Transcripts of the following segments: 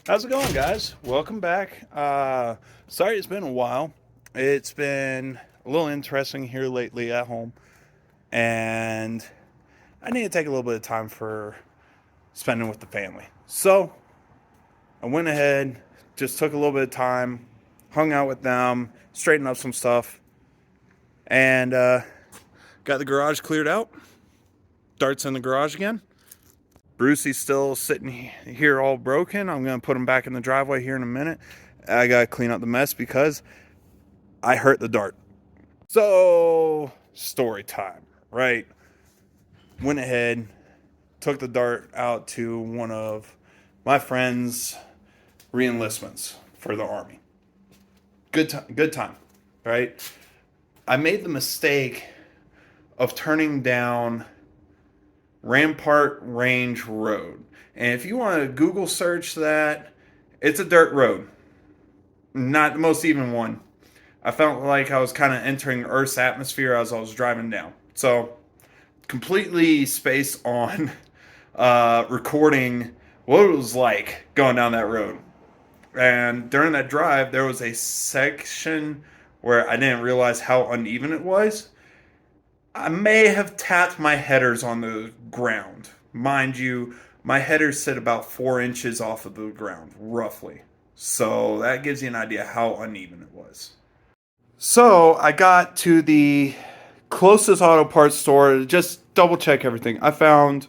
How's it going, guys? Welcome back. Sorry it's been a while. It's been a little interesting here lately at home, and I need to take a little bit of time for spending with the family. So I went ahead, just took a little bit of time, hung out with them, straightened up some stuff, and got the garage cleared out. Dart's in the garage again. Brucey's still sitting here all broken. I'm going to put him back in the driveway here in a minute. I got to clean up the mess because I hurt the Dart. So, story time, right? Went ahead, took the Dart out to one of my friend's re-enlistments for the Army. Good time, right? I made the mistake of turning down Rampart Range Road. And if you want to Google search that, it's a dirt road. Not the most even one. I felt like I was kind of entering Earth's atmosphere as I was driving down. So, completely spaced on recording what it was like going down that road. And during that drive, there was a section where I didn't realize how uneven it was. I may have tapped my headers on the ground. Mind you, my headers sit about 4 inches off of the ground, roughly. So that gives you an idea how uneven it was. So I got to the closest auto parts store to just double check everything. I found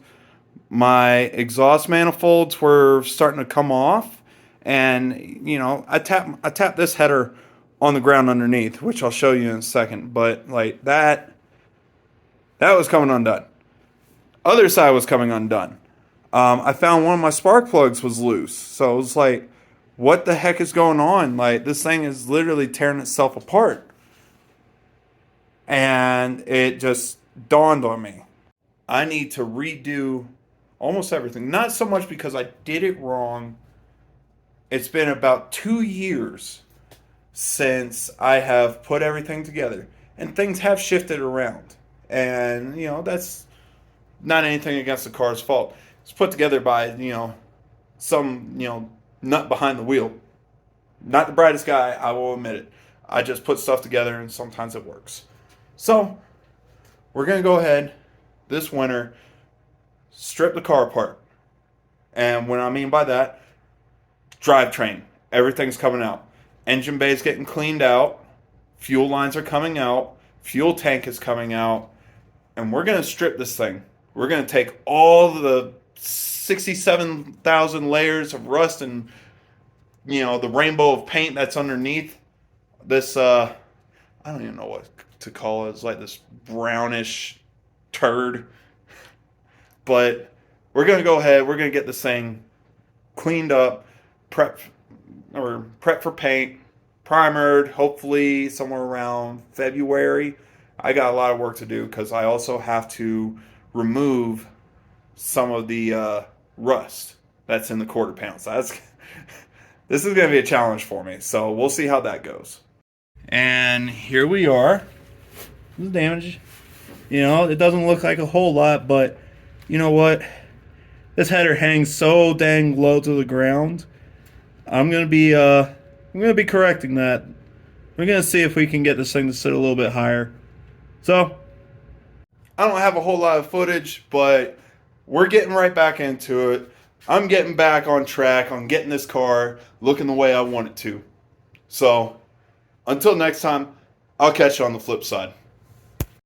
my exhaust manifolds were starting to come off. And, I tapped this header on the ground underneath, which I'll show you in a second. But like that was coming undone. Other side was coming undone. I found one of my spark plugs was loose. So it was like, what the heck is going on? Like, this thing is literally tearing itself apart. And it just dawned on me. I need to redo almost everything. Not so much because I did it wrong. It's been about 2 years since I have put everything together. And things have shifted around. And, that's not anything against the car's fault. It's put together by, some, nut behind the wheel. Not the brightest guy, I will admit it. I just put stuff together and sometimes it works. So, we're going to go ahead this winter, strip the car apart. And what I mean by that, drivetrain. Everything's coming out. Engine bay's getting cleaned out. Fuel lines are coming out. Fuel tank is coming out. And we're going to strip this thing. We're going to take all the 67,000 layers of rust and, the rainbow of paint that's underneath this, I don't even know what to call it. It's like this brownish turd. But we're going to go ahead. We're going to get this thing cleaned up, prep for paint, primered, hopefully somewhere around February. I got a lot of work to do because I also have to remove some of the rust that's in the quarter panels. This is going to be a challenge for me, so we'll see how that goes. And here we are. The damage, it doesn't look like a whole lot, but you know what? This header hangs so dang low to the ground. I'm going to be correcting that. We're going to see if we can get this thing to sit a little bit higher. So, I don't have a whole lot of footage, but we're getting right back into it. I'm getting back on track on getting this car looking the way I want it to. So, until next time, I'll catch you on the flip side.